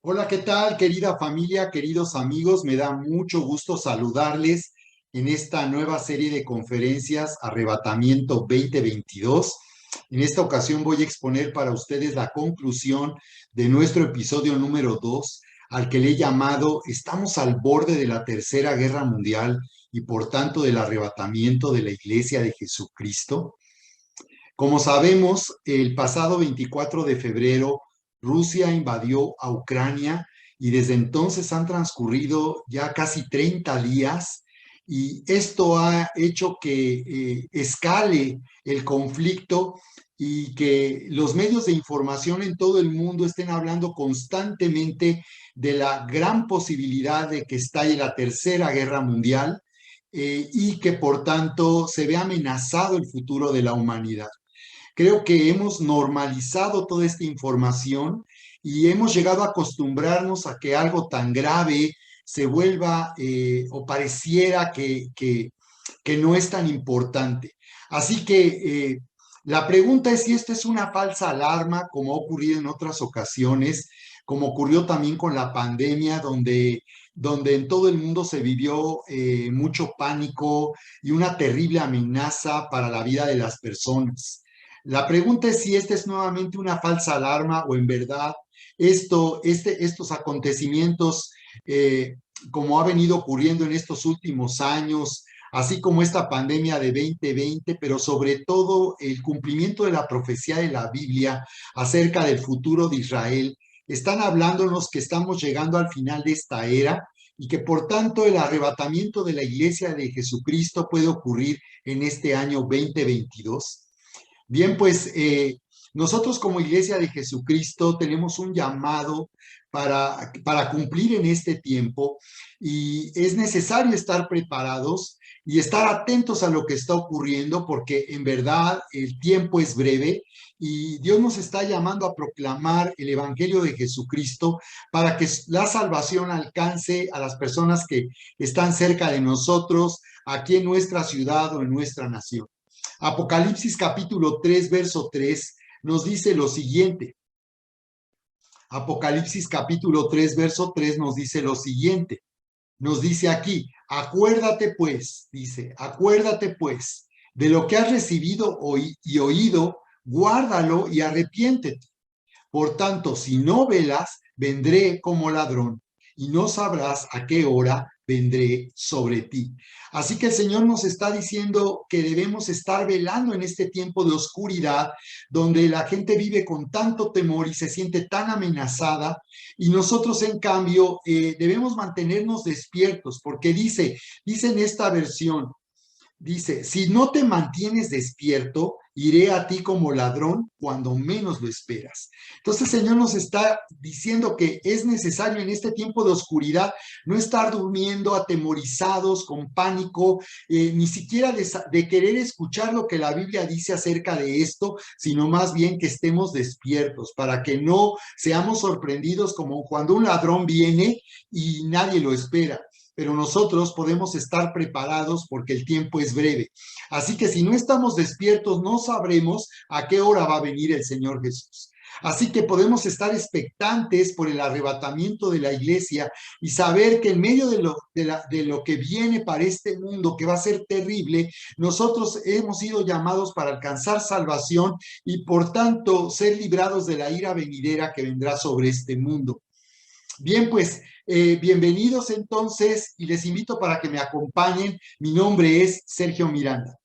Hola, ¿qué tal, querida familia, queridos amigos? Me da mucho gusto saludarles en esta nueva serie de conferencias Arrebatamiento 2022. En esta ocasión voy a exponer para ustedes la conclusión de nuestro episodio número 2, al que le he llamado Estamos al borde de la Tercera Guerra Mundial y por tanto del arrebatamiento de la Iglesia de Jesucristo. Como sabemos, el pasado 24 de febrero, Rusia invadió a Ucrania y desde entonces han transcurrido ya casi 30 días y esto ha hecho que escale el conflicto y que los medios de información en todo el mundo estén hablando constantemente de la gran posibilidad de que estalle la Tercera Guerra Mundial y que por tanto se ve amenazado el futuro de la humanidad. Creo que hemos normalizado toda esta información y hemos llegado a acostumbrarnos a que algo tan grave se vuelva o pareciera que no es tan importante. Así que la pregunta es si esta es una falsa alarma, como ha ocurrido en otras ocasiones, como ocurrió también con la pandemia, donde en todo el mundo se vivió mucho pánico y una terrible amenaza para la vida de las personas. La pregunta es si esta es nuevamente una falsa alarma o en verdad estos acontecimientos, eh, como ha venido ocurriendo en estos últimos años, así como esta pandemia de 2020, pero sobre todo el cumplimiento de la profecía de la Biblia acerca del futuro de Israel, están hablándonos que estamos llegando al final de esta era y que por tanto el arrebatamiento de la iglesia de Jesucristo puede ocurrir en este año 2022. Bien, pues nosotros como Iglesia de Jesucristo tenemos un llamado para cumplir en este tiempo y es necesario estar preparados y estar atentos a lo que está ocurriendo porque en verdad el tiempo es breve y Dios nos está llamando a proclamar el Evangelio de Jesucristo para que la salvación alcance a las personas que están cerca de nosotros, aquí en nuestra ciudad o en nuestra nación. Apocalipsis capítulo 3, verso 3, nos dice lo siguiente. Apocalipsis capítulo 3, verso 3 nos dice lo siguiente. Nos dice aquí, acuérdate pues, dice, acuérdate pues de lo que has recibido y oído, guárdalo y arrepiéntete. Por tanto, si no velas, vendré como ladrón y no sabrás a qué hora vendré sobre ti. Así que el Señor nos está diciendo que debemos estar velando en este tiempo de oscuridad, donde la gente vive con tanto temor y se siente tan amenazada, y nosotros en cambio debemos mantenernos despiertos, porque dice en esta versión, dice, si no te mantienes despierto, iré a ti como ladrón cuando menos lo esperas. Entonces el Señor nos está diciendo que es necesario en este tiempo de oscuridad no estar durmiendo atemorizados, con pánico, ni siquiera de querer escuchar lo que la Biblia dice acerca de esto, sino más bien que estemos despiertos para que no seamos sorprendidos como cuando un ladrón viene y nadie lo espera, pero nosotros podemos estar preparados porque el tiempo es breve. Así que si no estamos despiertos, no sabremos a qué hora va a venir el Señor Jesús. Así que podemos estar expectantes por el arrebatamiento de la iglesia y saber que en medio de lo que viene para este mundo, que va a ser terrible, nosotros hemos sido llamados para alcanzar salvación y por tanto ser librados de la ira venidera que vendrá sobre este mundo. Bien, pues bienvenidos entonces y les invito para que me acompañen. Mi nombre es Sergio Miranda.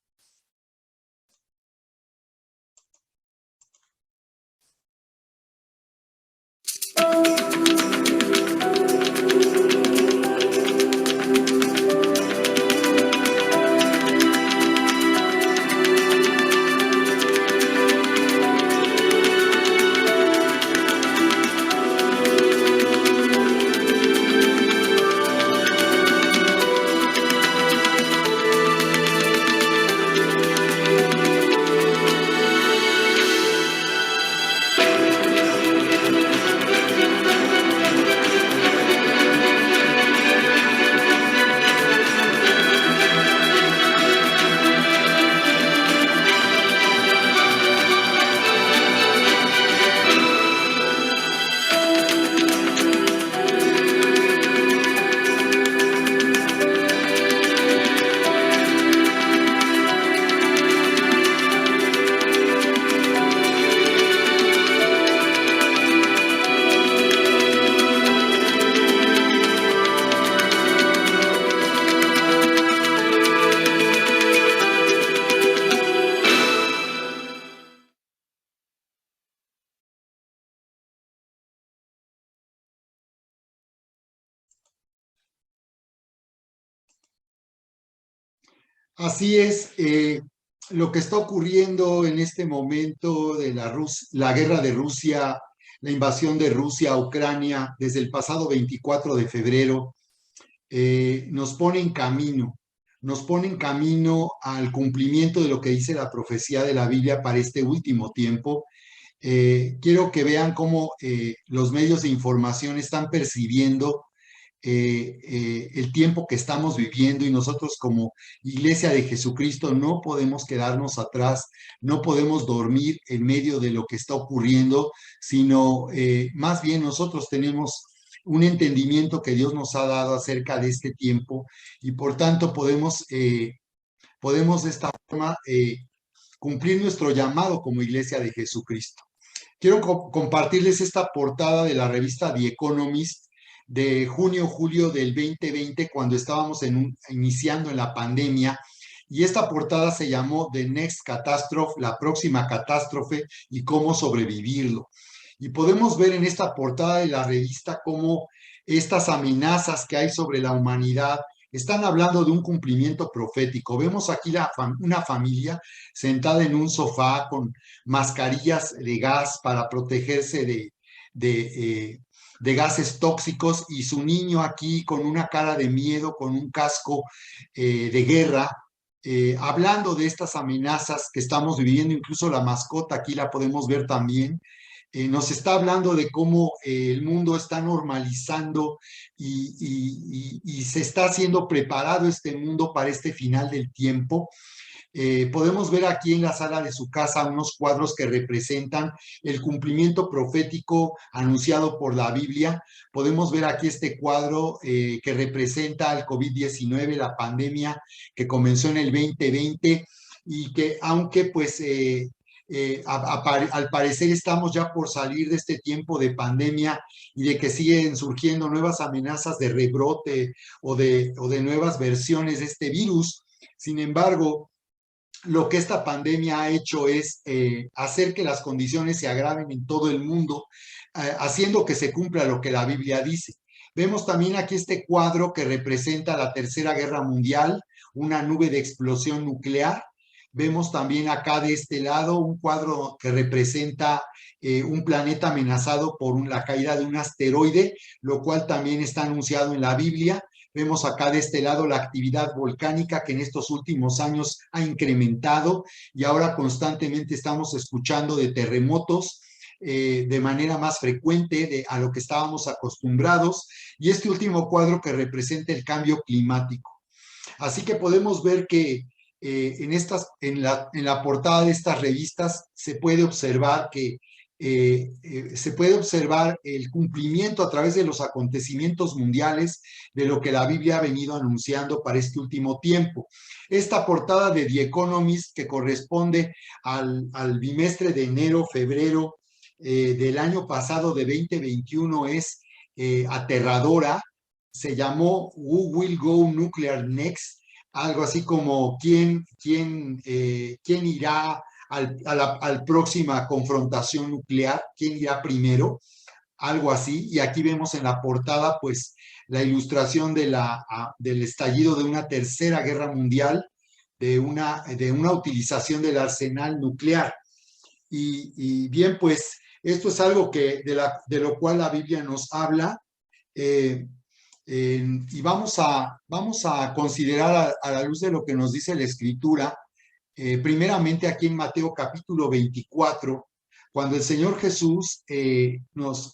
Así es, lo que está ocurriendo en este momento de la guerra de Rusia, la invasión de Rusia a Ucrania desde el pasado 24 de febrero, nos pone en camino, nos pone en camino al cumplimiento de lo que dice la profecía de la Biblia para este último tiempo. Quiero que vean cómo los medios de información están percibiendo el tiempo que estamos viviendo, y nosotros como Iglesia de Jesucristo no podemos quedarnos atrás, no podemos dormir en medio de lo que está ocurriendo, sino más bien nosotros tenemos un entendimiento que Dios nos ha dado acerca de este tiempo, y por tanto podemos de esta forma cumplir nuestro llamado como Iglesia de Jesucristo. Quiero compartirles esta portada de la revista The Economist de junio-julio del 2020, cuando estábamos iniciando en la pandemia, y esta portada se llamó The Next Catastrophe, la próxima catástrofe y cómo sobrevivirlo. Y podemos ver en esta portada de la revista cómo estas amenazas que hay sobre la humanidad están hablando de un cumplimiento profético. Vemos aquí una familia sentada en un sofá con mascarillas de gas para protegerse de, eh, de gases tóxicos, y su niño aquí con una cara de miedo, con un casco de guerra, hablando de estas amenazas que estamos viviendo. Incluso la mascota aquí la podemos ver también. Nos está hablando de cómo el mundo está normalizando y se está haciendo preparado este mundo para este final del tiempo. Podemos ver aquí en la sala de su casa unos cuadros que representan el cumplimiento profético anunciado por la Biblia. Podemos ver aquí este cuadro que representa el COVID-19, la pandemia que comenzó en el 2020, y que aunque pues al parecer estamos ya por salir de este tiempo de pandemia y de que siguen surgiendo nuevas amenazas de rebrote o de nuevas versiones de este virus. Sin embargo, lo que esta pandemia ha hecho es hacer que las condiciones se agraven en todo el mundo, haciendo que se cumpla lo que la Biblia dice. Vemos también aquí este cuadro que representa la Tercera Guerra Mundial, una nube de explosión nuclear. Vemos también acá de este lado un cuadro que representa un planeta amenazado por la caída de un asteroide, lo cual también está anunciado en la Biblia. Vemos acá de este lado la actividad volcánica que en estos últimos años ha incrementado, y ahora constantemente estamos escuchando de terremotos de manera más frecuente a lo que estábamos acostumbrados, y este último cuadro que representa el cambio climático. Así que podemos ver que en la portada de estas revistas se puede observar el cumplimiento a través de los acontecimientos mundiales de lo que la Biblia ha venido anunciando para este último tiempo. Esta portada de The Economist, que corresponde al bimestre de enero-febrero del año pasado de 2021, es aterradora. Se llamó Who Will Go Nuclear Next, algo así como quién irá al próxima confrontación nuclear, quién irá primero, algo así. Y aquí vemos en la portada pues la ilustración del estallido de una tercera guerra mundial, de una utilización del arsenal nuclear. Y bien, pues esto es algo de lo cual la Biblia nos habla. eh, y vamos a considerar a la luz de lo que nos dice la Escritura, primeramente aquí en Mateo capítulo 24, cuando el Señor Jesús nos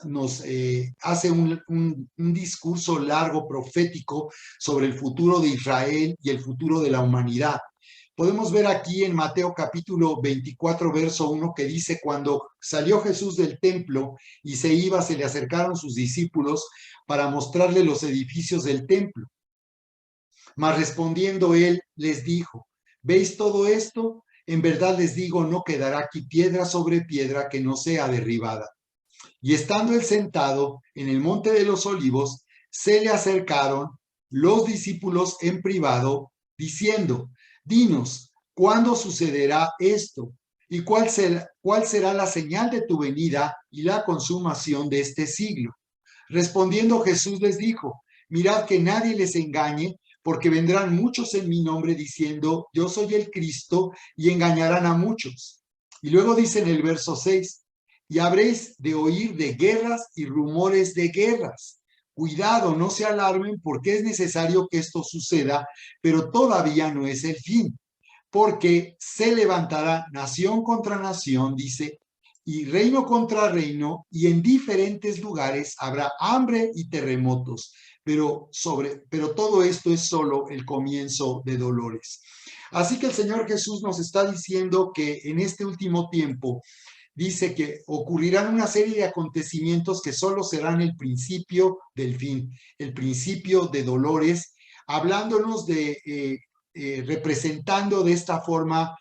hace un discurso largo profético sobre el futuro de Israel y el futuro de la humanidad. Podemos ver aquí en Mateo capítulo 24, verso 1, que dice: cuando salió Jesús del templo y se iba, se le acercaron sus discípulos para mostrarle los edificios del templo. Mas respondiendo él, les dijo: ¿veis todo esto? En verdad les digo, no quedará aquí piedra sobre piedra que no sea derribada. Y estando él sentado en el monte de los olivos, se le acercaron los discípulos en privado, diciendo: dinos, ¿cuándo sucederá esto? ¿Y cuál será la señal de tu venida y la consumación de este siglo? Respondiendo Jesús les dijo: mirad que nadie les engañe, porque vendrán muchos en mi nombre diciendo, yo soy el Cristo, y engañarán a muchos. Y luego dice en el verso 6, y habréis de oír de guerras y rumores de guerras. Cuidado, no se alarmen porque es necesario que esto suceda, pero todavía no es el fin, porque se levantará nación contra nación, dice, y reino contra reino, y en diferentes lugares habrá hambre y terremotos, pero todo esto es solo el comienzo de dolores. Así que el Señor Jesús nos está diciendo que en este último tiempo dice que ocurrirán una serie de acontecimientos que solo serán el principio del fin, el principio de dolores, hablándonos representando de esta forma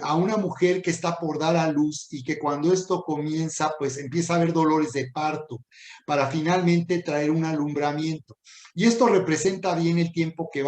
a una mujer que está por dar a luz y que cuando esto comienza, pues empieza a haber dolores de parto para finalmente traer un alumbramiento. Y esto representa bien el tiempo que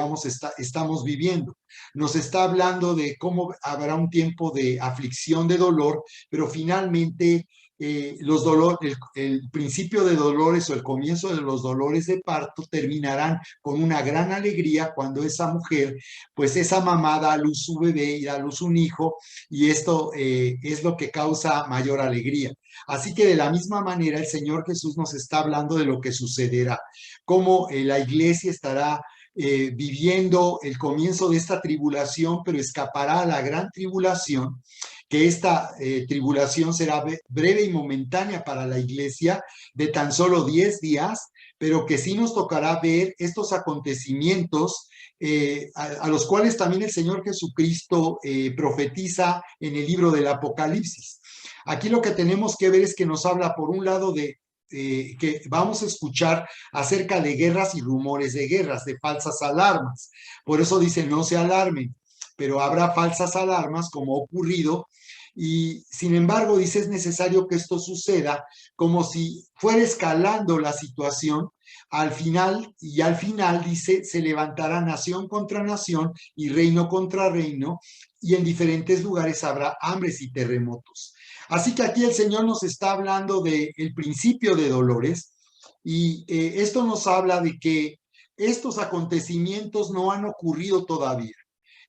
estamos viviendo. Nos está hablando de cómo habrá un tiempo de aflicción, de dolor, pero finalmente el principio de dolores o el comienzo de los dolores de parto terminarán con una gran alegría cuando esa mujer, pues esa mamá da a luz su bebé y da a luz un hijo, y esto es lo que causa mayor alegría. Así que de la misma manera el Señor Jesús nos está hablando de lo que sucederá, cómo la iglesia estará viviendo el comienzo de esta tribulación, pero escapará a la gran tribulación, que esta tribulación será breve y momentánea para la iglesia, de tan solo 10 días, pero que sí nos tocará ver estos acontecimientos a los cuales también el Señor Jesucristo profetiza en el libro del Apocalipsis. Aquí lo que tenemos que ver es que nos habla por un lado de que vamos a escuchar acerca de guerras y rumores de guerras, de falsas alarmas. Por eso dice, no se alarmen, pero habrá falsas alarmas como ha ocurrido, y sin embargo dice, es necesario que esto suceda como si fuera escalando la situación. Al final dice, se levantará nación contra nación y reino contra reino, y en diferentes lugares habrá hambres y terremotos. Así que aquí el Señor nos está hablando del principio de dolores, y esto nos habla de que estos acontecimientos no han ocurrido todavía.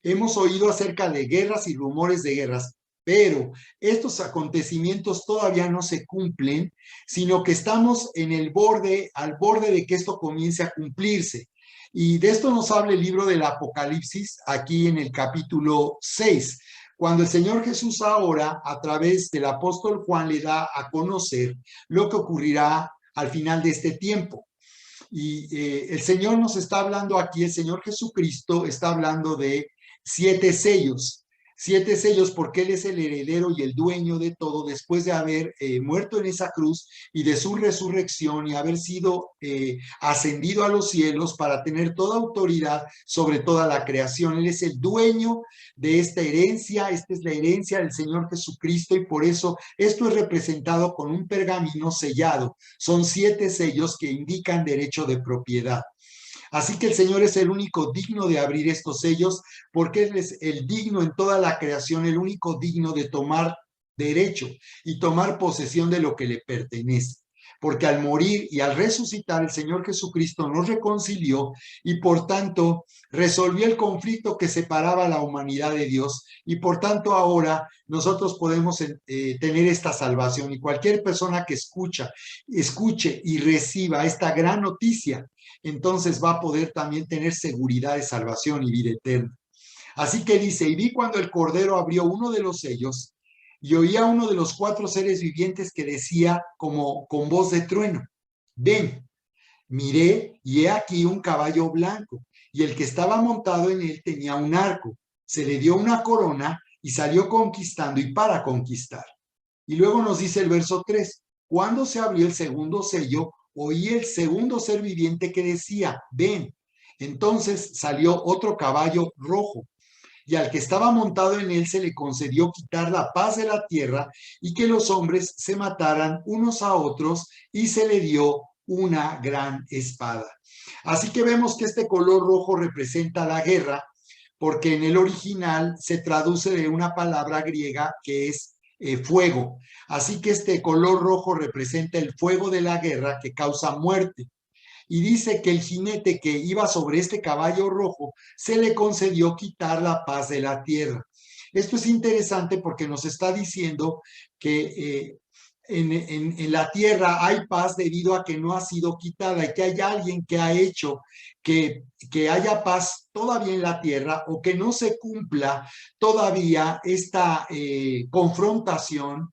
Hemos oído acerca de guerras y rumores de guerras, pero estos acontecimientos todavía no se cumplen, sino que estamos al borde de que esto comience a cumplirse. Y de esto nos habla el libro del Apocalipsis, aquí en el capítulo 6, cuando el Señor Jesús ahora, a través del apóstol Juan, le da a conocer lo que ocurrirá al final de este tiempo. Y el Señor nos está hablando aquí, el Señor Jesucristo está hablando de 7 sellos. 7 sellos porque Él es el heredero y el dueño de todo, después de haber muerto en esa cruz y de su resurrección y haber sido ascendido a los cielos para tener toda autoridad sobre toda la creación. Él es el dueño de esta herencia, esta es la herencia del Señor Jesucristo, y por eso esto es representado con un pergamino sellado. Son 7 sellos que indican derecho de propiedad. Así que el Señor es el único digno de abrir estos sellos, porque Él es el digno en toda la creación, el único digno de tomar derecho y tomar posesión de lo que le pertenece. Porque al morir y al resucitar, el Señor Jesucristo nos reconcilió y por tanto resolvió el conflicto que separaba a la humanidad de Dios, y por tanto ahora nosotros podemos tener esta salvación, y cualquier persona que escuche y reciba esta gran noticia, entonces va a poder también tener seguridad de salvación y vida eterna. Así que dice, y vi cuando el Cordero abrió uno de los sellos, y oía uno de los 4 seres vivientes que decía como con voz de trueno, ven. Miré, y he aquí un caballo blanco, y el que estaba montado en él tenía un arco. Se le dio una corona y salió conquistando y para conquistar. Y luego nos dice el verso 3, cuando se abrió el segundo sello, oí el segundo ser viviente que decía, ven. Entonces salió otro caballo rojo, y al que estaba montado en él se le concedió quitar la paz de la tierra y que los hombres se mataran unos a otros, y se le dio una gran espada. Así que vemos que este color rojo representa la guerra, porque en el original se traduce de una palabra griega que es fuego. Así que este color rojo representa el fuego de la guerra que causa muerte. y dice que el jinete que iba sobre este caballo rojo se le concedió quitar la paz de la tierra. Esto es interesante porque nos está diciendo que en la tierra hay paz debido a que no ha sido quitada y que hay alguien que ha hecho que haya paz todavía en la tierra o que no se cumpla todavía esta confrontación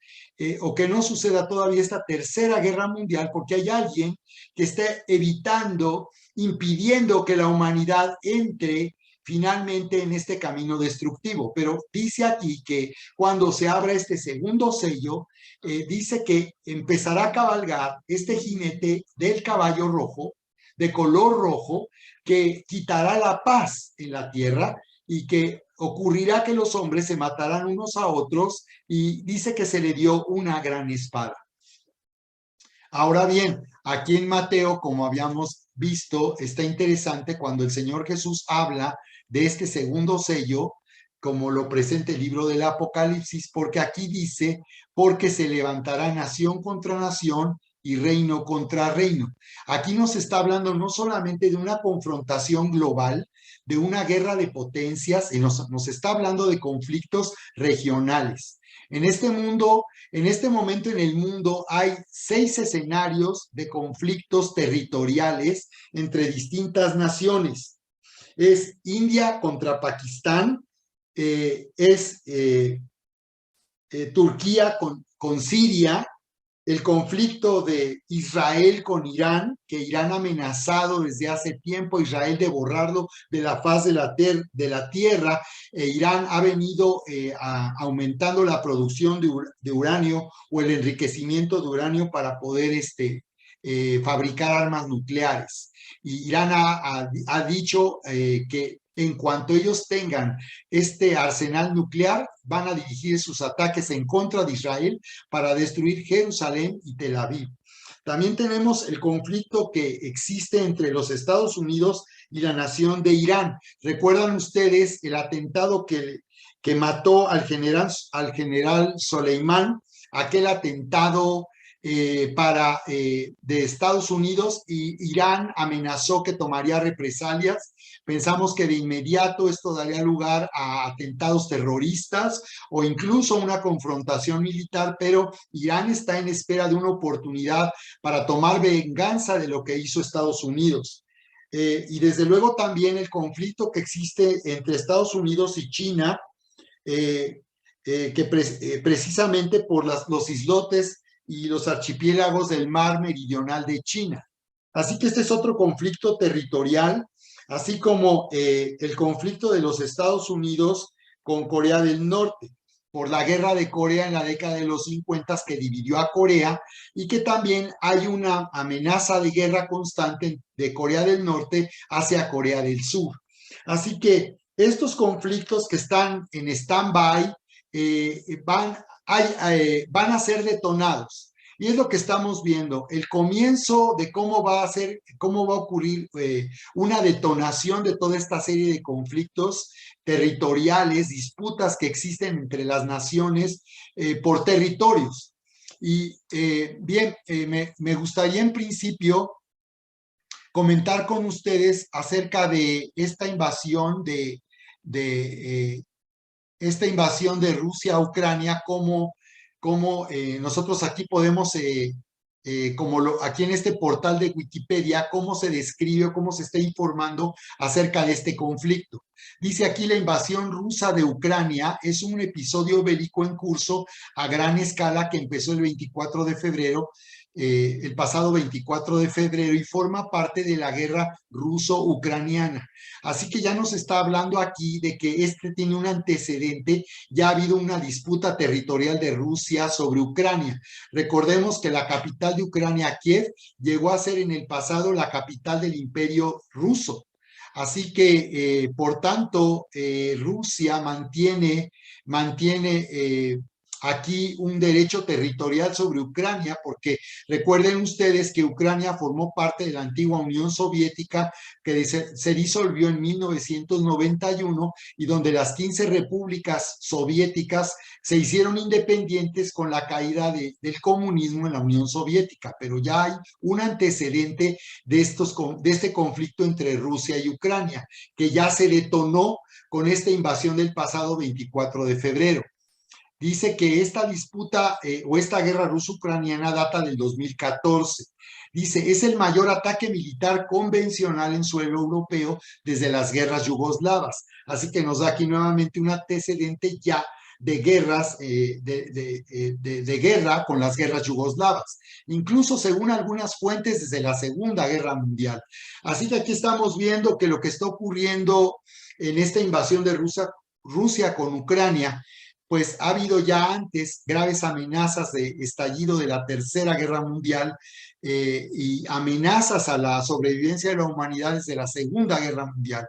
o que no suceda todavía esta tercera guerra mundial porque hay alguien que esté evitando, impidiendo que la humanidad entre finalmente en este camino destructivo. Pero dice aquí que cuando se abra este segundo sello, dice que empezará a cabalgar este jinete del caballo rojo, de color rojo, que quitará la paz en la tierra y que ocurrirá que los hombres se matarán unos a otros y dice que se le dio una gran espada. Ahora bien, aquí en Mateo, como habíamos visto, está interesante cuando el Señor Jesús habla de este segundo sello, como lo presenta el libro del Apocalipsis, porque aquí dice, porque se levantará nación contra nación y reino contra reino. Aquí nos está hablando no solamente de una confrontación global, de una guerra de potencias, y nos está hablando de conflictos regionales. En este mundo, en este momento en el mundo hay 6 escenarios de conflictos territoriales entre distintas naciones. Es India contra Pakistán, es Turquía con Siria, el conflicto de Israel con Irán, que Irán ha amenazado desde hace tiempo a Israel de borrarlo de la faz de la tierra. Irán ha venido aumentando la producción de uranio o el enriquecimiento de uranio para poder fabricar armas nucleares. Y Irán ha dicho que en cuanto ellos tengan este arsenal nuclear, van a dirigir sus ataques en contra de Israel para destruir Jerusalén y Tel Aviv. También tenemos el conflicto que existe entre los Estados Unidos y la nación de Irán. ¿Recuerdan ustedes el atentado que mató al general Soleimán? Aquel atentado de Estados Unidos, y Irán amenazó que tomaría represalias. Pensamos que de inmediato esto daría lugar a atentados terroristas o incluso una confrontación militar, pero Irán está en espera de una oportunidad para tomar venganza de lo que hizo Estados Unidos. Y desde luego también el conflicto que existe entre Estados Unidos y China, precisamente por los islotes y los archipiélagos del mar meridional de China. Así que este es otro conflicto territorial, así como el conflicto de los Estados Unidos con Corea del Norte, por la guerra de Corea en la década de los 50 que dividió a Corea, y que también hay una amenaza de guerra constante de Corea del Norte hacia Corea del Sur. Así que estos conflictos que están en stand-by van a ser detonados. Y es lo que estamos viendo, el comienzo de cómo va a ocurrir una detonación de toda esta serie de conflictos territoriales, disputas que existen entre las naciones por territorios. Y bien, me gustaría en principio comentar con ustedes acerca de esta invasión de Rusia a Ucrania, cómo nosotros aquí podemos, aquí en este portal de Wikipedia, cómo se describe, cómo se está informando acerca de este conflicto. Dice aquí: la invasión rusa de Ucrania es un episodio bélico en curso a gran escala que empezó el 24 de febrero, el pasado 24 de febrero, y forma parte de la guerra ruso-ucraniana. Así que ya nos está hablando aquí de que este tiene un antecedente. Ya ha habido una disputa territorial de Rusia sobre Ucrania. Recordemos que la capital de Ucrania, Kiev, llegó a ser en el pasado la capital del Imperio Ruso. Así que, por tanto, Rusia mantiene aquí un derecho territorial sobre Ucrania, porque recuerden ustedes que Ucrania formó parte de la antigua Unión Soviética que se disolvió en 1991 y donde las 15 repúblicas soviéticas se hicieron independientes con la caída del comunismo en la Unión Soviética, pero ya hay un antecedente de este conflicto entre Rusia y Ucrania, que ya se detonó con esta invasión del pasado 24 de febrero. Dice que esta disputa o esta guerra ruso-ucraniana data del 2014. Dice, es el mayor ataque militar convencional en suelo europeo desde las guerras yugoslavas. Así que nos da aquí nuevamente un antecedente ya de guerras, de guerra con las guerras yugoslavas, incluso según algunas fuentes desde la Segunda Guerra Mundial. Así que aquí estamos viendo que lo que está ocurriendo en esta invasión de Rusia con Ucrania, pues ha habido ya antes graves amenazas de estallido de la Tercera Guerra Mundial y amenazas a la sobrevivencia de la humanidad desde la Segunda Guerra Mundial.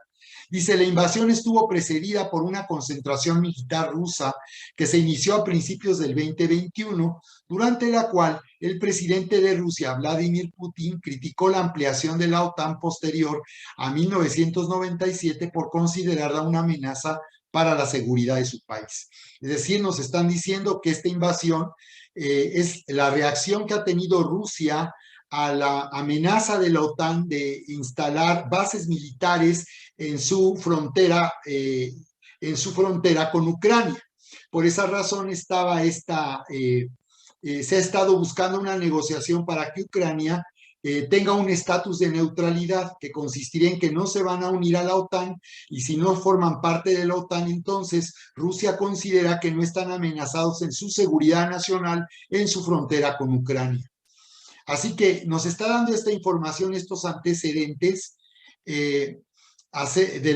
Dice, la invasión estuvo precedida por una concentración militar rusa que se inició a principios del 2021, durante la cual el presidente de Rusia, Vladimir Putin, criticó la ampliación de la OTAN posterior a 1997 por considerarla una amenaza para la seguridad de su país. Es decir, nos están diciendo que esta invasión es la reacción que ha tenido Rusia a la amenaza de la OTAN de instalar bases militares en su frontera con Ucrania. Por esa razón se ha estado buscando una negociación para que Ucrania tenga un estatus de neutralidad que consistiría en que no se van a unir a la OTAN y si no forman parte de la OTAN, entonces Rusia considera que no están amenazados en su seguridad nacional en su frontera con Ucrania. Así que nos está dando esta información, estos antecedentes de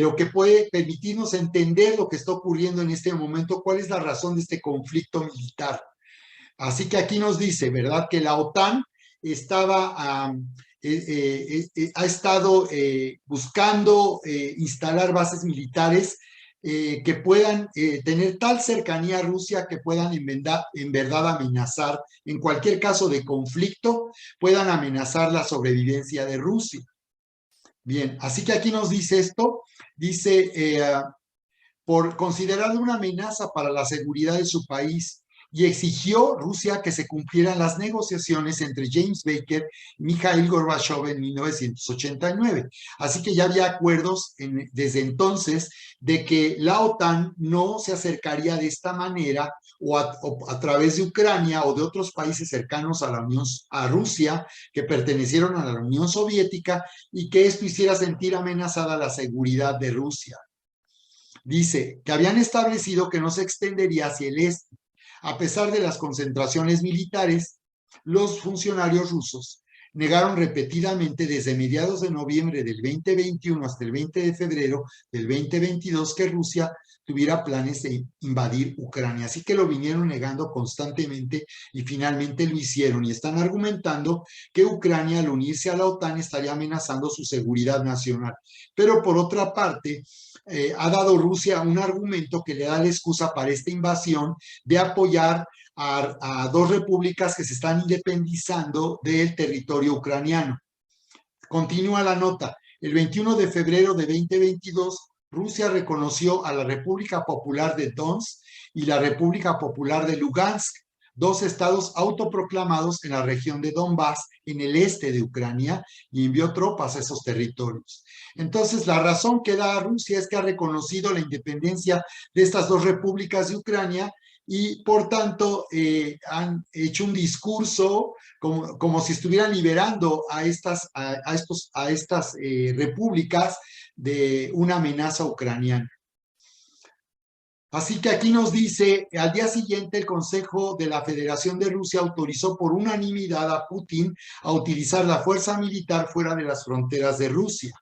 lo que puede permitirnos entender lo que está ocurriendo en este momento, cuál es la razón de este conflicto militar. Así que aquí nos dice, ¿verdad?, que la OTAN ha estado buscando instalar bases militares que puedan tener tal cercanía a Rusia que puedan en verdad amenazar, en cualquier caso de conflicto, puedan amenazar la sobrevivencia de Rusia. Bien, así que aquí nos dice esto, dice, por considerarlo una amenaza para la seguridad de su país, y exigió Rusia que se cumplieran las negociaciones entre James Baker y Mikhail Gorbachev en 1989. Así que ya había acuerdos desde entonces de que la OTAN no se acercaría de esta manera o a través de Ucrania o de otros países cercanos a Rusia que pertenecieron a la Unión Soviética y que esto hiciera sentir amenazada la seguridad de Rusia. Dice que habían establecido que no se extendería hacia el este. A pesar de las concentraciones militares, los funcionarios rusos negaron repetidamente desde mediados de noviembre del 2021 hasta el 20 de febrero del 2022 que Rusia tuviera planes de invadir Ucrania. Así que lo vinieron negando constantemente y finalmente lo hicieron y están argumentando que Ucrania al unirse a la OTAN estaría amenazando su seguridad nacional. Pero por otra parte, ha dado Rusia un argumento que le da la excusa para esta invasión de apoyar a dos repúblicas que se están independizando del territorio ucraniano. Continúa la nota. El 21 de febrero de 2022, Rusia reconoció a la República Popular de Donetsk y la República Popular de Lugansk, dos estados autoproclamados en la región de Donbass, en el este de Ucrania, y envió tropas a esos territorios. Entonces, la razón que da Rusia es que ha reconocido la independencia de estas dos repúblicas de Ucrania y, por tanto, han hecho un discurso como si estuvieran liberando a estas repúblicas de una amenaza ucraniana. Así que aquí nos dice, al día siguiente el Consejo de la Federación de Rusia autorizó por unanimidad a Putin a utilizar la fuerza militar fuera de las fronteras de Rusia.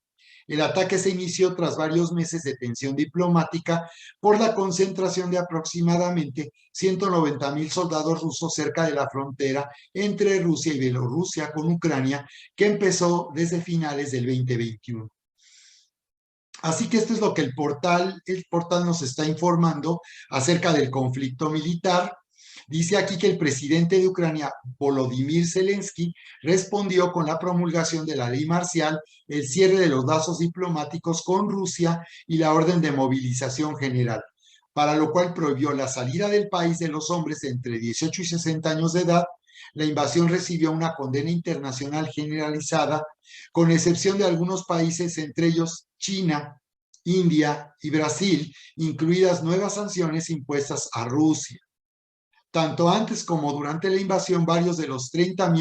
El ataque se inició tras varios meses de tensión diplomática por la concentración de aproximadamente 190,000 soldados rusos cerca de la frontera entre Rusia y Bielorrusia con Ucrania, que empezó desde finales del 2021. Así que esto es lo que el portal nos está informando acerca del conflicto militar. Dice aquí que el presidente de Ucrania, Volodymyr Zelensky, respondió con la promulgación de la ley marcial, el cierre de los lazos diplomáticos con Rusia y la orden de movilización general, para lo cual prohibió la salida del país de los hombres entre 18 y 60 años de edad. La invasión recibió una condena internacional generalizada, con excepción de algunos países, entre ellos China, India y Brasil, incluidas nuevas sanciones impuestas a Rusia. Tanto antes como durante la invasión, varios de los 30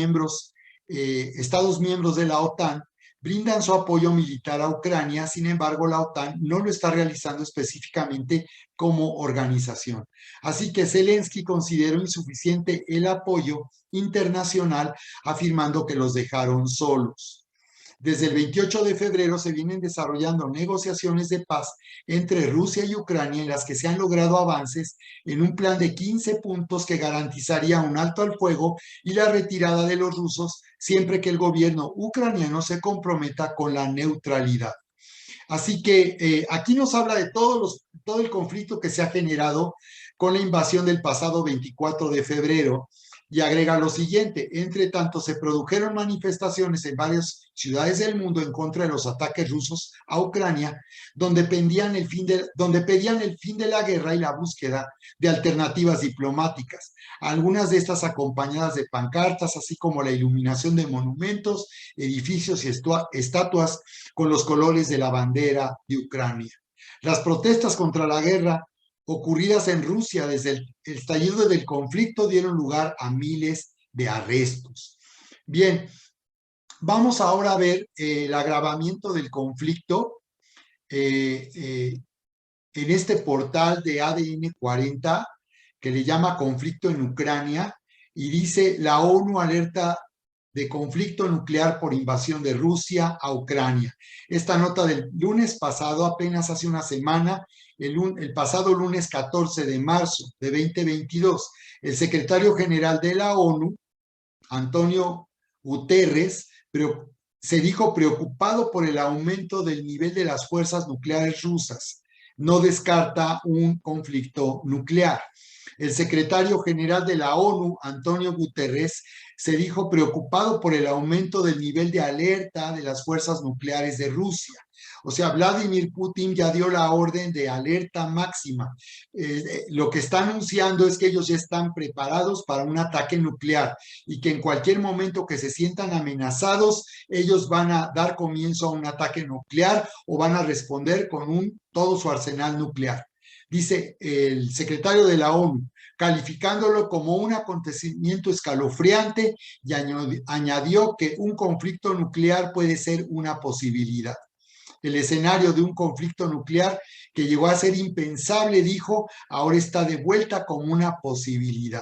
Estados miembros de la OTAN brindan su apoyo militar a Ucrania. Sin embargo, la OTAN no lo está realizando específicamente como organización. Así que Zelensky consideró insuficiente el apoyo internacional, afirmando que los dejaron solos. Desde el 28 de febrero se vienen desarrollando negociaciones de paz entre Rusia y Ucrania en las que se han logrado avances en un plan de 15 puntos que garantizaría un alto al fuego y la retirada de los rusos siempre que el gobierno ucraniano se comprometa con la neutralidad. Así que aquí nos habla de todo el conflicto que se ha generado con la invasión del pasado 24 de febrero y agrega lo siguiente: entre tanto se produjeron manifestaciones en varias ciudades del mundo en contra de los ataques rusos a Ucrania, donde pedían el fin de la guerra y la búsqueda de alternativas diplomáticas. Algunas de estas acompañadas de pancartas, así como la iluminación de monumentos, edificios y estatuas con los colores de la bandera de Ucrania. Las protestas contra la guerra ocurridas en Rusia desde el estallido del conflicto dieron lugar a miles de arrestos. Bien, vamos ahora a ver el agravamiento del conflicto en este portal de ADN 40 que le llama conflicto en Ucrania y dice: la ONU alerta de conflicto nuclear por invasión de Rusia a Ucrania. Esta nota del lunes pasado, apenas hace una semana, el pasado lunes 14 de marzo de 2022, el secretario general de la ONU, Antonio Guterres, se dijo preocupado por el aumento del nivel de las fuerzas nucleares rusas. No descarta un conflicto nuclear. El secretario general de la ONU, Antonio Guterres, se dijo preocupado por el aumento del nivel de alerta de las fuerzas nucleares de Rusia. O sea, Vladimir Putin ya dio la orden de alerta máxima. Lo que está anunciando es que ellos ya están preparados para un ataque nuclear y que en cualquier momento que se sientan amenazados, ellos van a dar comienzo a un ataque nuclear o van a responder con todo su arsenal nuclear. Dice el secretario de la ONU, calificándolo como un acontecimiento escalofriante, y añadió que un conflicto nuclear puede ser una posibilidad. El escenario de un conflicto nuclear que llegó a ser impensable, dijo, ahora está de vuelta como una posibilidad.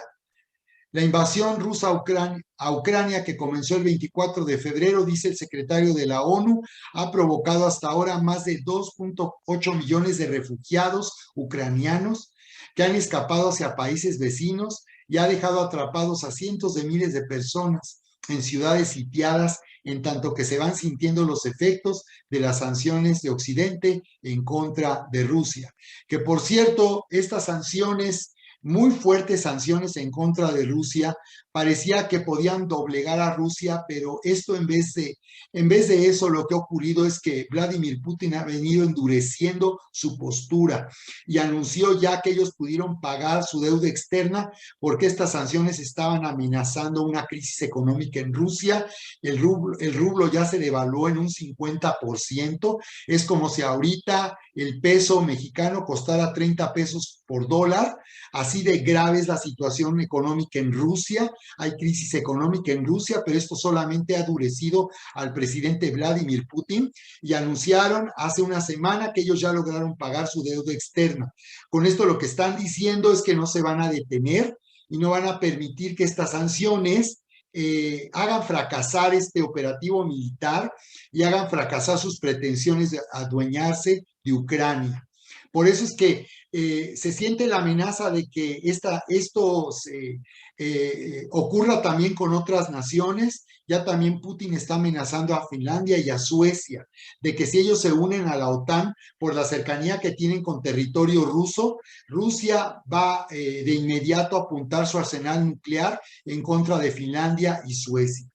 La invasión rusa a Ucrania, que comenzó el 24 de febrero, dice el secretario de la ONU, ha provocado hasta ahora más de 2.8 millones de refugiados ucranianos que han escapado hacia países vecinos y ha dejado atrapados a cientos de miles de personas en ciudades sitiadas, en tanto que se van sintiendo los efectos de las sanciones de Occidente en contra de Rusia. Que por cierto, estas sanciones, muy fuertes sanciones en contra de Rusia, parecía que podían doblegar a Rusia, pero esto en vez de eso, lo que ha ocurrido es que Vladimir Putin ha venido endureciendo su postura y anunció ya que ellos pudieron pagar su deuda externa porque estas sanciones estaban amenazando una crisis económica en Rusia. El rublo ya se devaluó en un 50%. Es como si ahorita el peso mexicano costara 30 pesos por dólar. Así de grave es la situación económica en Rusia. Hay crisis económica en Rusia, pero esto solamente ha endurecido al presidente Vladimir Putin y anunciaron hace una semana que ellos ya lograron pagar su deuda externa. Con esto lo que están diciendo es que no se van a detener y no van a permitir que estas sanciones hagan fracasar este operativo militar y hagan fracasar sus pretensiones de adueñarse de Ucrania. Por eso es que se siente la amenaza de que esto ocurra también con otras naciones. Ya también Putin está amenazando a Finlandia y a Suecia de que si ellos se unen a la OTAN por la cercanía que tienen con territorio ruso, Rusia va de inmediato a apuntar su arsenal nuclear en contra de Finlandia y Suecia.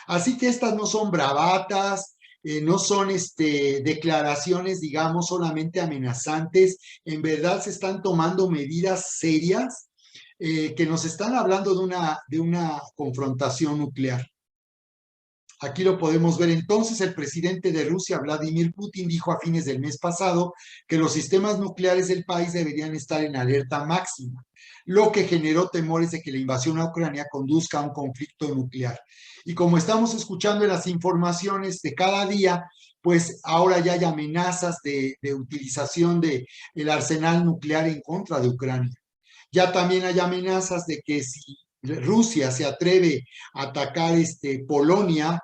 Así que estas no son bravatas, no son declaraciones, digamos, solamente amenazantes. En verdad se están tomando medidas serias que nos están hablando de una confrontación nuclear. Aquí lo podemos ver entonces, el presidente de Rusia, Vladimir Putin, dijo a fines del mes pasado que los sistemas nucleares del país deberían estar en alerta máxima, lo que generó temores de que la invasión a Ucrania conduzca a un conflicto nuclear. Y como estamos escuchando en las informaciones de cada día, pues ahora ya hay amenazas de utilización del arsenal nuclear en contra de Ucrania. Ya también hay amenazas de que si Rusia se atreve a atacar Polonia,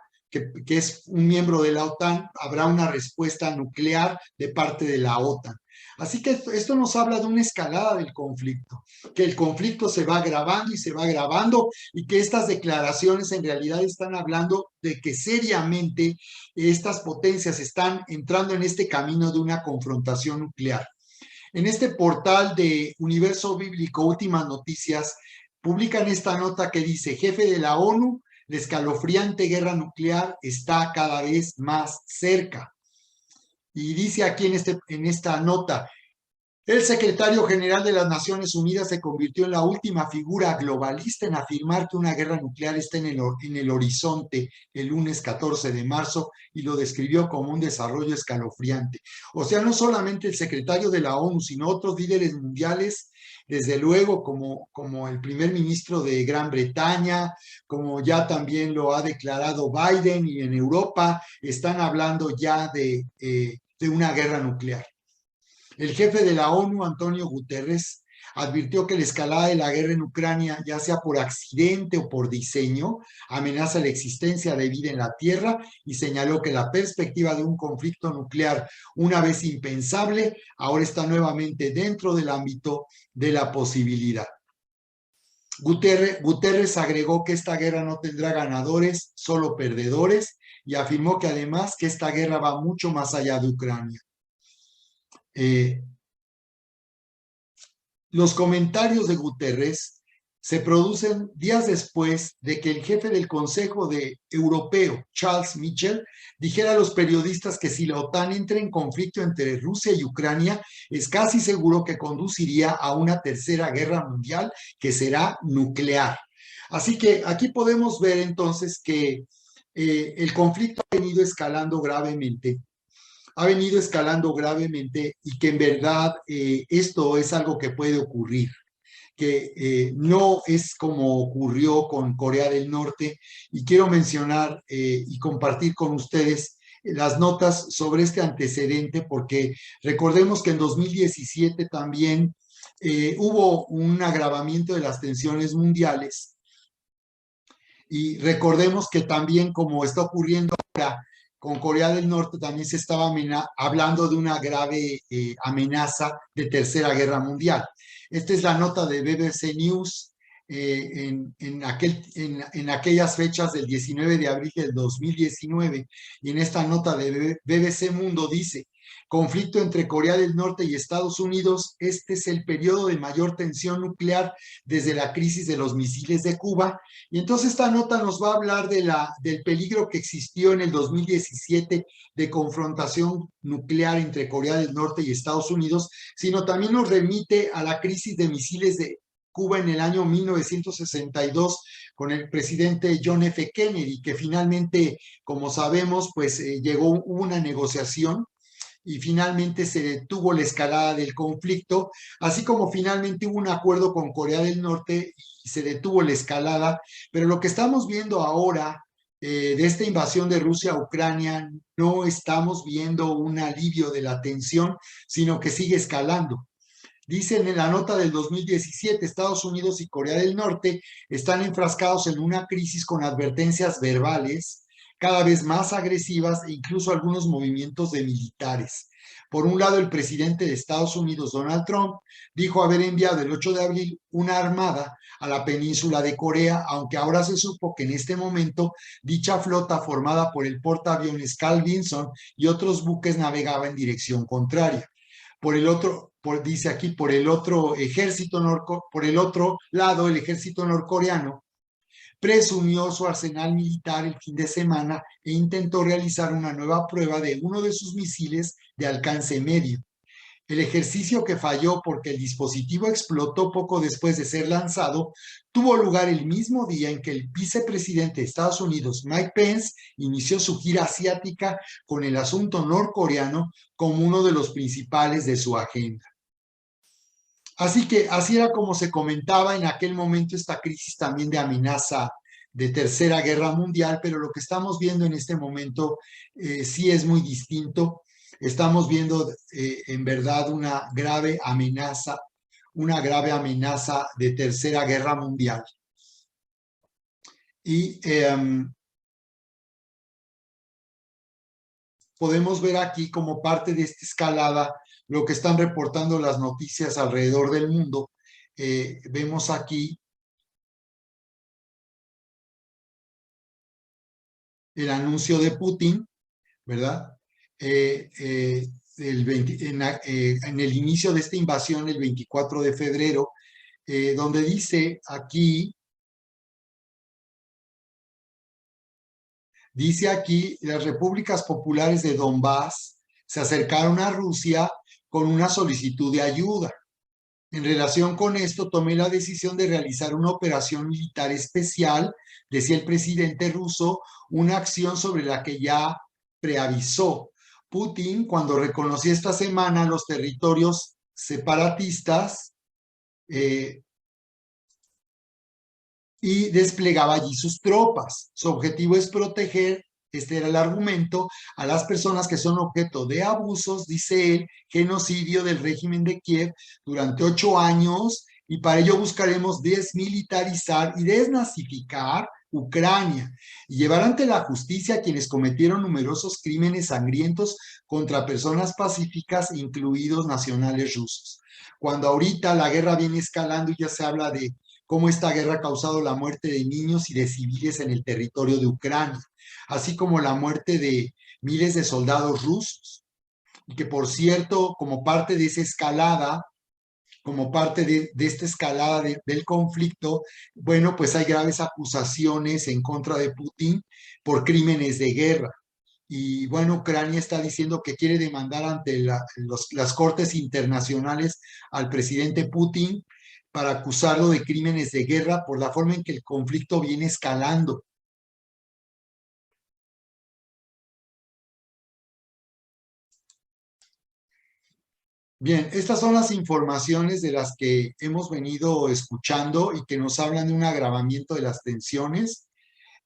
que es un miembro de la OTAN, habrá una respuesta nuclear de parte de la OTAN. Así que esto nos habla de una escalada del conflicto, que el conflicto se va agravando y se va agravando y que estas declaraciones en realidad están hablando de que seriamente estas potencias están entrando en este camino de una confrontación nuclear. En este portal de Universo Bíblico Últimas Noticias publican esta nota que dice: jefe de la ONU, la escalofriante guerra nuclear está cada vez más cerca. Y dice aquí en esta nota: el secretario general de las Naciones Unidas se convirtió en la última figura globalista en afirmar que una guerra nuclear está en el horizonte el lunes 14 de marzo y lo describió como un desarrollo escalofriante. O sea, no solamente el secretario de la ONU, sino otros líderes mundiales, desde luego como el primer ministro de Gran Bretaña, como ya también lo ha declarado Biden, y en Europa están hablando ya de una guerra nuclear. El jefe de la ONU, Antonio Guterres, advirtió que la escalada de la guerra en Ucrania, ya sea por accidente o por diseño, amenaza la existencia de vida en la Tierra y señaló que la perspectiva de un conflicto nuclear, una vez impensable, ahora está nuevamente dentro del ámbito de la posibilidad. Guterres agregó que esta guerra no tendrá ganadores, solo perdedores, y afirmó que además que esta guerra va mucho más allá de Ucrania. Los comentarios de Guterres se producen días después de que el jefe del Consejo Europeo, Charles Michel, dijera a los periodistas que si la OTAN entra en conflicto entre Rusia y Ucrania, es casi seguro que conduciría a una tercera guerra mundial que será nuclear. Así que aquí podemos ver entonces que el conflicto ha venido escalando gravemente y que en verdad esto es algo que puede ocurrir, que no es como ocurrió con Corea del Norte. Y quiero mencionar y compartir con ustedes las notas sobre este antecedente, porque recordemos que en 2017 también hubo un agravamiento de las tensiones mundiales, y recordemos que también, como está ocurriendo ahora con Corea del Norte, también se estaba hablando de una grave amenaza de tercera guerra mundial. Esta es la nota de BBC News en aquellas fechas del 19 de abril del 2019. Y en esta nota de BBC Mundo dice: conflicto entre Corea del Norte y Estados Unidos, este es el periodo de mayor tensión nuclear desde la crisis de los misiles de Cuba. Y entonces esta nota nos va a hablar del peligro que existió en el 2017 de confrontación nuclear entre Corea del Norte y Estados Unidos, sino también nos remite a la crisis de misiles de Cuba en el año 1962 con el presidente John F. Kennedy, que finalmente, como sabemos, pues hubo una negociación y finalmente se detuvo la escalada del conflicto, así como finalmente hubo un acuerdo con Corea del Norte y se detuvo la escalada. Pero lo que estamos viendo ahora de esta invasión de Rusia a Ucrania, no estamos viendo un alivio de la tensión, sino que sigue escalando. Dicen en la nota del 2017, Estados Unidos y Corea del Norte están enfrascados en una crisis con advertencias verbales cada vez más agresivas e incluso algunos movimientos de militares. Por un lado, el presidente de Estados Unidos, Donald Trump, dijo haber enviado el 8 de abril una armada a la península de Corea, aunque ahora se supo que en este momento dicha flota formada por el portaaviones Carl Vinson y otros buques navegaba en dirección contraria. Por el otro, dice aquí, por el otro lado, el ejército norcoreano presumió su arsenal militar el fin de semana e intentó realizar una nueva prueba de uno de sus misiles de alcance medio. El ejercicio, que falló porque el dispositivo explotó poco después de ser lanzado, tuvo lugar el mismo día en que el vicepresidente de Estados Unidos, Mike Pence, inició su gira asiática con el asunto norcoreano como uno de los principales de su agenda. Así que así era como se comentaba en aquel momento esta crisis también de amenaza de tercera guerra mundial, pero lo que estamos viendo en este momento sí es muy distinto. Estamos viendo en verdad una grave amenaza de tercera guerra mundial. Y podemos ver aquí como parte de esta escalada lo que están reportando las noticias alrededor del mundo. Vemos aquí el anuncio de Putin, ¿verdad? En el inicio de esta invasión, el 24 de febrero, donde dice aquí, las repúblicas populares de Donbass se acercaron a Rusia con una solicitud de ayuda. En relación con esto, tomé la decisión de realizar una operación militar especial, decía el presidente ruso, una acción sobre la que ya preavisó. Putin, cuando reconoció esta semana los territorios separatistas y desplegaba allí sus tropas. Su objetivo es proteger, este era el argumento, a las personas que son objeto de abusos, dice él, genocidio del régimen de Kiev durante 8 años, y para ello buscaremos desmilitarizar y desnazificar Ucrania y llevar ante la justicia a quienes cometieron numerosos crímenes sangrientos contra personas pacíficas, incluidos nacionales rusos. Cuando ahorita la guerra viene escalando y ya se habla de cómo esta guerra ha causado la muerte de niños y de civiles en el territorio de Ucrania, así como la muerte de miles de soldados rusos. Y que, por cierto, como parte de esa escalada, como parte de esta escalada del conflicto, bueno, pues hay graves acusaciones en contra de Putin por crímenes de guerra. Y bueno, Ucrania está diciendo que quiere demandar ante las cortes internacionales al presidente Putin para acusarlo de crímenes de guerra por la forma en que el conflicto viene escalando. Bien, estas son las informaciones de las que hemos venido escuchando y que nos hablan de un agravamiento de las tensiones.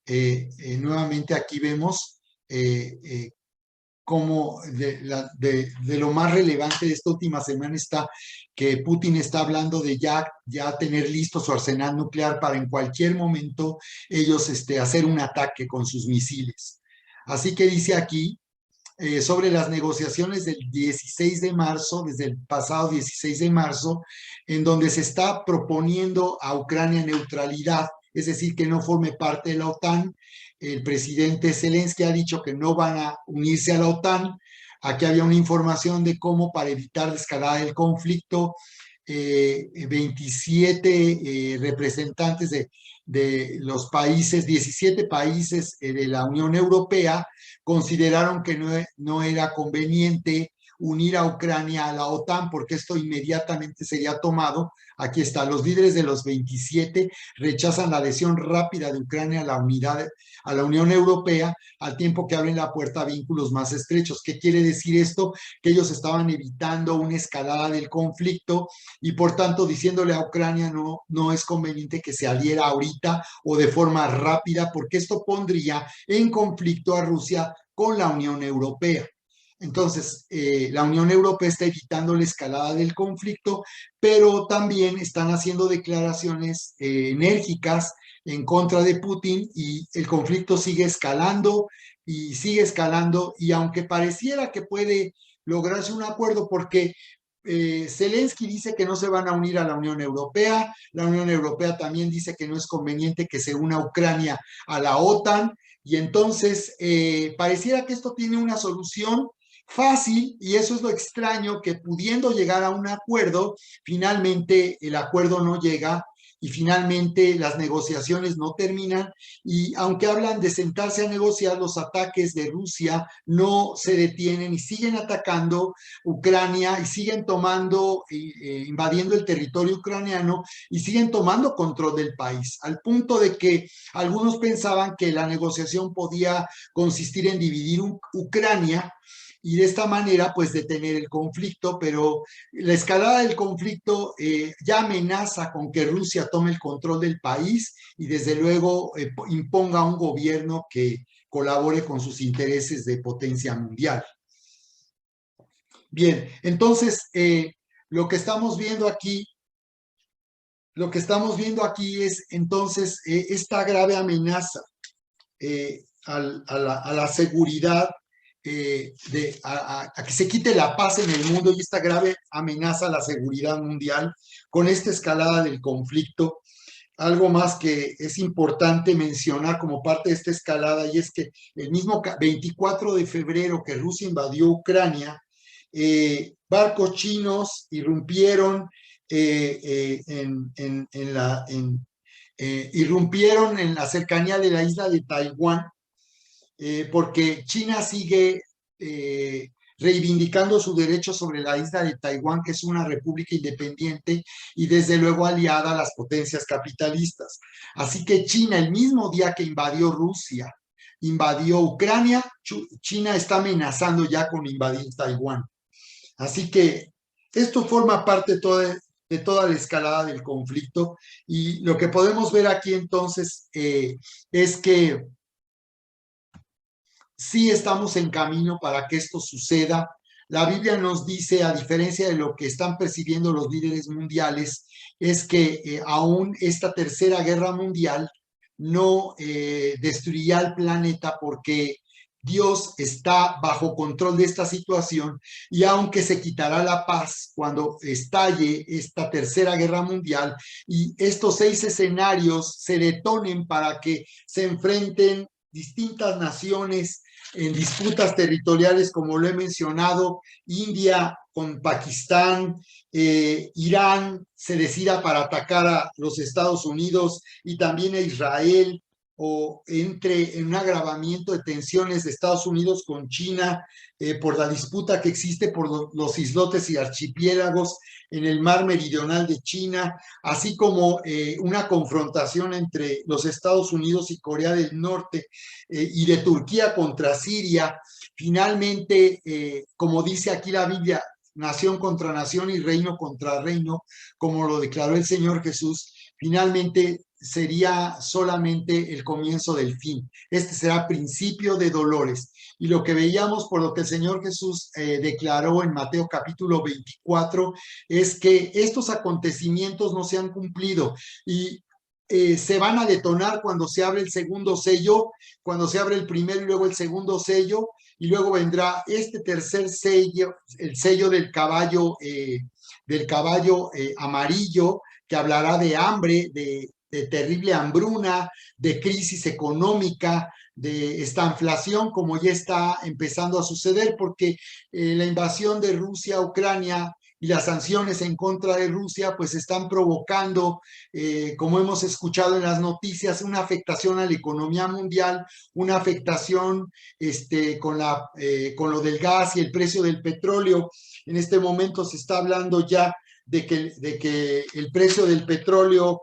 Nuevamente aquí vemos como de lo más relevante de esta última semana está que Putin está hablando de ya tener listo su arsenal nuclear para en cualquier momento ellos hacer un ataque con sus misiles. Así que dice aquí sobre las negociaciones del 16 de marzo, desde el pasado 16 de marzo, en donde se está proponiendo a Ucrania neutralidad, es decir, que no forme parte de la OTAN. El presidente Zelensky ha dicho que no van a unirse a la OTAN. Aquí había una información de cómo, para evitar la escalada del conflicto, 27 representantes de los países, 17 países de la Unión Europea, consideraron que no era conveniente unir a Ucrania a la OTAN porque esto inmediatamente sería tomado. Aquí está, los líderes de los 27 rechazan la adhesión rápida de Ucrania a la Unión Europea, al tiempo que abren la puerta a vínculos más estrechos. ¿Qué quiere decir esto? Que ellos estaban evitando una escalada del conflicto y por tanto diciéndole a Ucrania no es conveniente que se adhiera ahorita o de forma rápida, porque esto pondría en conflicto a Rusia con la Unión Europea. Entonces, la Unión Europea está evitando la escalada del conflicto, pero también están haciendo declaraciones enérgicas en contra de Putin y el conflicto sigue escalando, y aunque pareciera que puede lograrse un acuerdo porque Zelensky dice que no se van a unir a la Unión Europea, la Unión Europea también dice que no es conveniente que se una Ucrania a la OTAN, y entonces pareciera que esto tiene una solución fácil, y eso es lo extraño, que pudiendo llegar a un acuerdo, finalmente el acuerdo no llega y finalmente las negociaciones no terminan, y aunque hablan de sentarse a negociar, los ataques de Rusia no se detienen y siguen atacando Ucrania y siguen tomando, invadiendo el territorio ucraniano y siguen tomando control del país, al punto de que algunos pensaban que la negociación podía consistir en dividir Ucrania y de esta manera pues detener el conflicto, pero la escalada del conflicto ya amenaza con que Rusia tome el control del país y desde luego imponga un gobierno que colabore con sus intereses de potencia mundial. Bien, entonces lo que estamos viendo aquí, es entonces esta grave amenaza a la seguridad, a que se quite la paz en el mundo, y esta grave amenaza a la seguridad mundial con esta escalada del conflicto. Algo más que es importante mencionar como parte de esta escalada, y es que el mismo 24 de febrero que Rusia invadió Ucrania, barcos chinos irrumpieron irrumpieron en la cercanía de la isla de Taiwán, porque China sigue reivindicando su derecho sobre la isla de Taiwán, que es una república independiente y desde luego aliada a las potencias capitalistas. Así que China, el mismo día que invadió Rusia, invadió Ucrania, China está amenazando ya con invadir Taiwán. Así que esto forma parte de toda la escalada del conflicto, y lo que podemos ver aquí entonces es que sí estamos en camino para que esto suceda. La Biblia nos dice, a diferencia de lo que están percibiendo los líderes mundiales, es que aún esta tercera guerra mundial no destruirá el planeta, porque Dios está bajo control de esta situación, y aunque se quitará la paz cuando estalle esta tercera guerra mundial y estos 6 escenarios se detonen para que se enfrenten distintas naciones en disputas territoriales, como lo he mencionado, India con Pakistán, Irán se decida para atacar a los Estados Unidos y también a Israel, o entre en un agravamiento de tensiones de Estados Unidos con China por la disputa que existe por los islotes y archipiélagos en el mar meridional de China, así como una confrontación entre los Estados Unidos y Corea del Norte, y de Turquía contra Siria. Finalmente, como dice aquí la Biblia, nación contra nación y reino contra reino, como lo declaró el Señor Jesús, finalmente sería solamente el comienzo del fin. Este será principio de dolores. Y lo que veíamos, por lo que el Señor Jesús declaró en Mateo capítulo 24, es que estos acontecimientos no se han cumplido, y se van a detonar cuando se abre el segundo sello, cuando se abre el primero y luego el segundo sello, y luego vendrá este tercer sello, el sello del caballo amarillo, que hablará de hambre, de terrible hambruna, de crisis económica, de esta inflación, como ya está empezando a suceder, porque la invasión de Rusia a Ucrania y las sanciones en contra de Rusia pues están provocando, como hemos escuchado en las noticias, una afectación a la economía mundial, una afectación con lo del gas y el precio del petróleo. En este momento se está hablando ya de que el precio del petróleo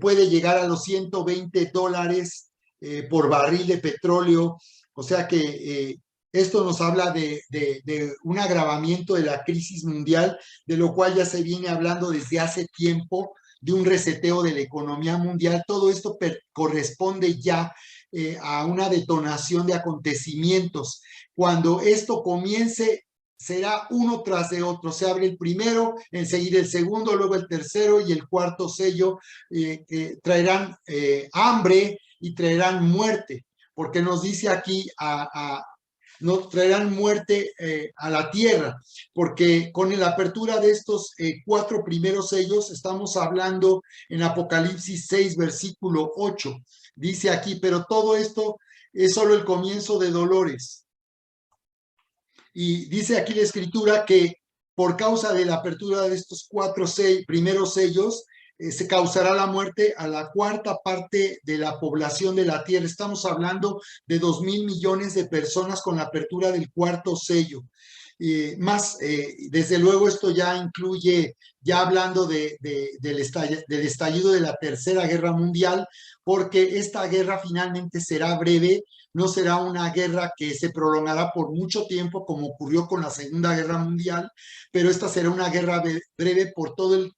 puede llegar a los $120 por barril de petróleo, o sea que esto nos habla de un agravamiento de la crisis mundial, de lo cual ya se viene hablando desde hace tiempo, de un reseteo de la economía mundial. Todo esto corresponde ya a una detonación de acontecimientos. Cuando esto comience, será uno tras de otro. Se abre el primero, enseguida el segundo, luego el tercero y el cuarto sello. Traerán hambre y traerán muerte, porque nos dice aquí no traerán muerte a la tierra, porque con la apertura de estos 4 primeros sellos, estamos hablando en Apocalipsis 6, versículo 8, dice aquí, pero todo esto es solo el comienzo de dolores. Y dice aquí la escritura que por causa de la apertura de estos 4 primeros sellos, se causará la muerte a la 4ª parte de la población de la tierra. Estamos hablando de 2,000 millones de personas con la apertura del 4º sello. Desde luego esto ya incluye, ya hablando del estallido de la Tercera Guerra Mundial, porque esta guerra finalmente será breve, no será una guerra que se prolongará por mucho tiempo como ocurrió con la Segunda Guerra Mundial, pero esta será una guerra breve por todo el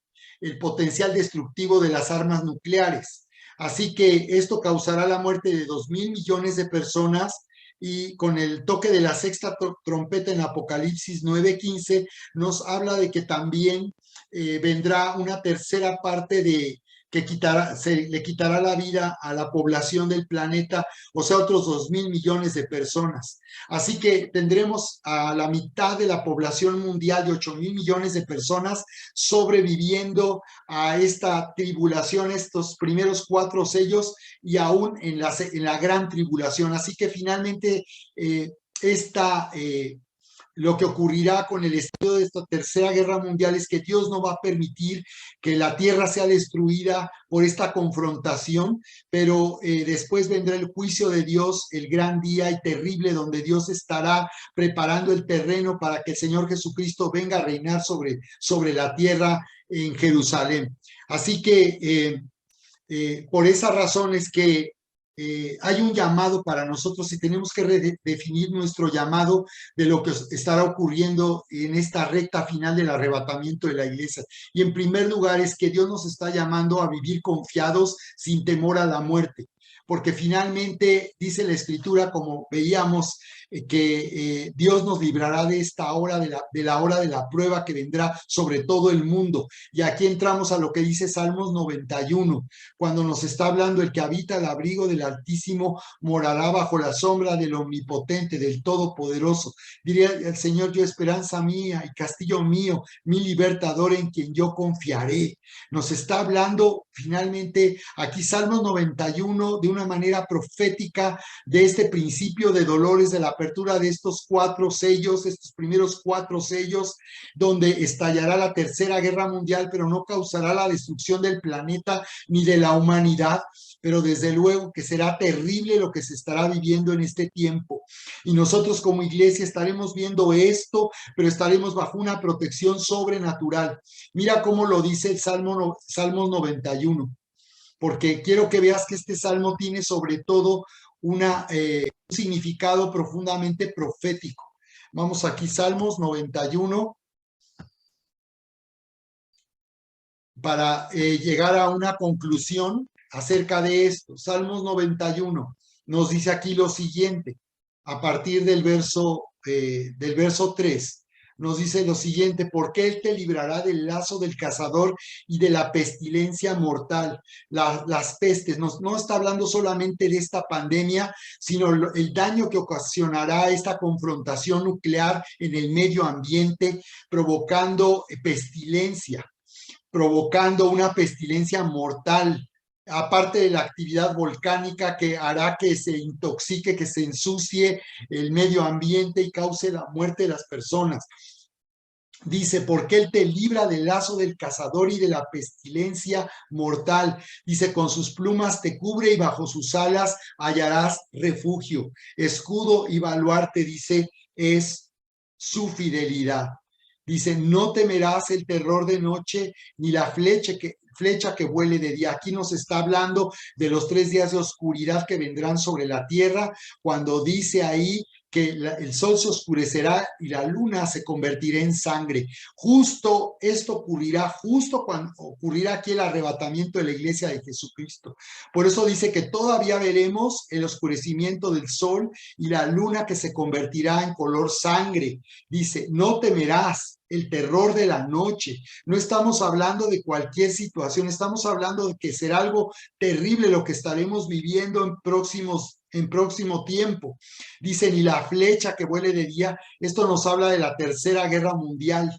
potencial destructivo de las armas nucleares. Así que esto causará la muerte de 2,000 millones de personas, y con el toque de la 6ª trompeta en Apocalipsis 9:15 nos habla de que también vendrá una tercera parte que le quitará la vida a la población del planeta, o sea, otros 2,000 millones de personas. Así que tendremos a la mitad de la población mundial de 8,000 millones de personas sobreviviendo a esta tribulación, estos primeros 4 sellos, y aún en la gran tribulación. Así que finalmente lo que ocurrirá con el estallido de esta Tercera Guerra Mundial es que Dios no va a permitir que la tierra sea destruida por esta confrontación, pero después vendrá el juicio de Dios, el gran día y terrible, donde Dios estará preparando el terreno para que el Señor Jesucristo venga a reinar sobre la tierra en Jerusalén. Así que por esa razón es que hay un llamado para nosotros y tenemos que redefinir nuestro llamado de lo que estará ocurriendo en esta recta final del arrebatamiento de la iglesia. Y en primer lugar es que Dios nos está llamando a vivir confiados sin temor a la muerte, porque finalmente dice la Escritura, como veíamos, que Dios nos librará de esta hora, de la hora de la prueba que vendrá sobre todo el mundo. Y aquí entramos a lo que dice Salmos 91, cuando nos está hablando: el que habita el abrigo del Altísimo morará bajo la sombra del Omnipotente, del Todopoderoso. Diría el Señor: yo esperanza mía y castillo mío, mi libertador, en quien yo confiaré. Nos está hablando finalmente aquí Salmos 91 de una manera profética de este principio de dolores, de la apertura de estos 4 sellos, estos primeros 4 sellos, donde estallará la Tercera Guerra Mundial, pero no causará la destrucción del planeta ni de la humanidad, pero desde luego que será terrible lo que se estará viviendo en este tiempo. Y nosotros como iglesia estaremos viendo esto, pero estaremos bajo una protección sobrenatural. Mira cómo lo dice el Salmos 91, porque quiero que veas que este salmo tiene sobre todo un significado profundamente profético. Vamos aquí, Salmos 91, para llegar a una conclusión acerca de esto. Salmos 91 nos dice aquí lo siguiente, a partir del verso 3. Nos dice lo siguiente: porque Él te librará del lazo del cazador y de la pestilencia mortal. Las pestes, no está hablando solamente de esta pandemia, sino el daño que ocasionará esta confrontación nuclear en el medio ambiente, provocando pestilencia, provocando una pestilencia mortal, aparte de la actividad volcánica que hará que se intoxique, que se ensucie el medio ambiente y cause la muerte de las personas. Dice: porque Él te libra del lazo del cazador y de la pestilencia mortal. Dice: con sus plumas te cubre y bajo sus alas hallarás refugio. Escudo y baluarte, dice, es su fidelidad. Dice: no temerás el terror de noche, ni la flecha que vuele de día. Aquí nos está hablando de los 3 días de oscuridad que vendrán sobre la tierra, cuando dice ahí que el sol se oscurecerá y la luna se convertirá en sangre. Justo esto ocurrirá, justo cuando ocurrirá aquí el arrebatamiento de la iglesia de Jesucristo. Por eso dice que todavía veremos el oscurecimiento del sol y la luna que se convertirá en color sangre. Dice: no temerás el terror de la noche. No estamos hablando de cualquier situación, estamos hablando de que será algo terrible lo que estaremos viviendo en próximo tiempo. Dice, ni la flecha que vuele de día. Esto nos habla de la Tercera Guerra Mundial,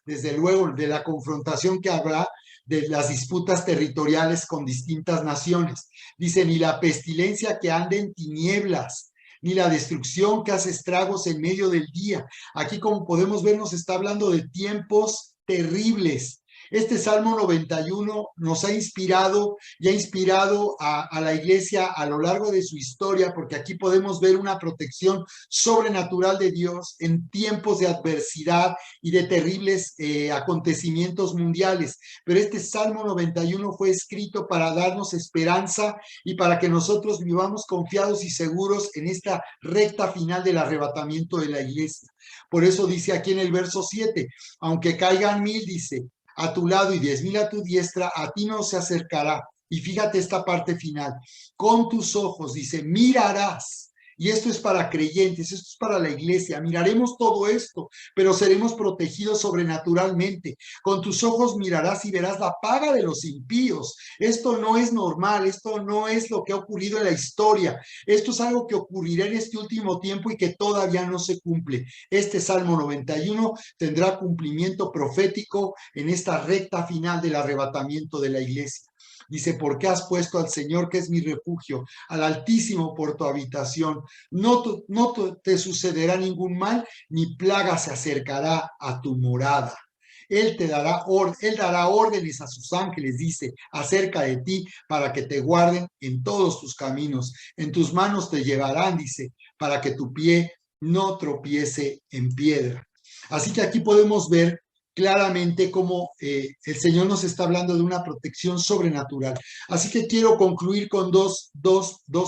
desde luego, de la confrontación que habrá, de las disputas territoriales con distintas naciones. Dice, ni la pestilencia que ande en tinieblas, ni la destrucción que hace estragos en medio del día. Aquí, como podemos ver, nos está hablando de tiempos terribles. Este Salmo 91 nos ha inspirado y ha inspirado a la iglesia a lo largo de su historia, porque aquí podemos ver una protección sobrenatural de Dios en tiempos de adversidad y de terribles acontecimientos mundiales. Pero este Salmo 91 fue escrito para darnos esperanza y para que nosotros vivamos confiados y seguros en esta recta final del arrebatamiento de la iglesia. Por eso dice aquí en el verso 7, aunque caigan 1000, dice, a tu lado y 10,000 a tu diestra, a ti no se acercará. Y fíjate esta parte final, con tus ojos, dice, mirarás. Y esto es para creyentes, esto es para la iglesia. Miraremos todo esto, pero seremos protegidos sobrenaturalmente. Con tus ojos mirarás y verás la paga de los impíos. Esto no es normal, esto no es lo que ha ocurrido en la historia. Esto es algo que ocurrirá en este último tiempo y que todavía no se cumple. Este Salmo 91 tendrá cumplimiento profético en esta recta final del arrebatamiento de la iglesia. Dice, porque has puesto al Señor, que es mi refugio, al Altísimo por tu habitación. No te sucederá ningún mal, ni plaga se acercará a tu morada. Él dará órdenes a sus ángeles, dice, acerca de ti, para que te guarden en todos tus caminos. En tus manos te llevarán, dice, para que tu pie no tropiece en piedra. Así que aquí podemos ver claramente cómo el Señor nos está hablando de una protección sobrenatural. Así que quiero concluir con dos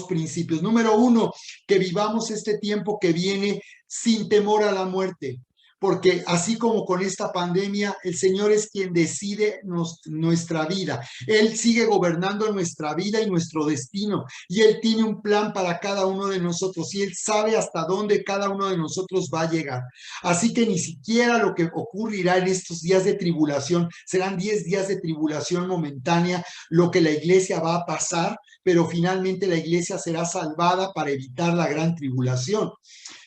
principios. Número uno, que vivamos este tiempo que viene sin temor a la muerte. Porque así como con esta pandemia, el Señor es quien decide nuestra vida. Él sigue gobernando nuestra vida y nuestro destino. Y Él tiene un plan para cada uno de nosotros. Y Él sabe hasta dónde cada uno de nosotros va a llegar. Así que ni siquiera lo que ocurrirá en estos días de tribulación, serán 10 días de tribulación momentánea, lo que la iglesia va a pasar, pero finalmente la iglesia será salvada para evitar la gran tribulación.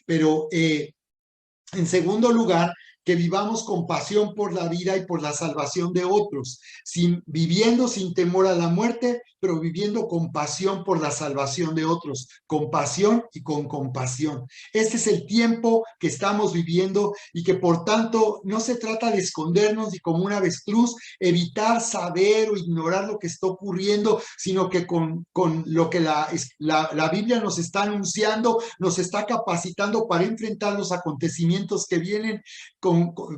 Pero en segundo lugar, que vivamos con pasión por la vida y por la salvación de otros, viviendo sin temor a la muerte, pero viviendo con pasión por la salvación de otros, con pasión y con compasión. Este es el tiempo que estamos viviendo y que por tanto no se trata de escondernos y como un avestruz evitar saber o ignorar lo que está ocurriendo, sino que con lo que la Biblia nos está anunciando, nos está capacitando para enfrentar los acontecimientos que vienen,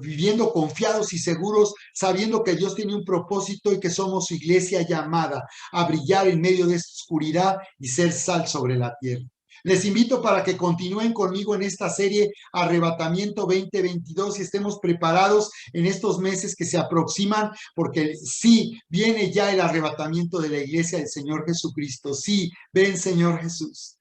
viviendo confiados y seguros, sabiendo que Dios tiene un propósito y que somos su iglesia llamada a brillar en medio de esta oscuridad y ser sal sobre la tierra. Les invito para que continúen conmigo en esta serie Arrebatamiento 2022 y estemos preparados en estos meses que se aproximan, porque sí, viene ya el arrebatamiento de la iglesia del Señor Jesucristo. Sí, ven Señor Jesús.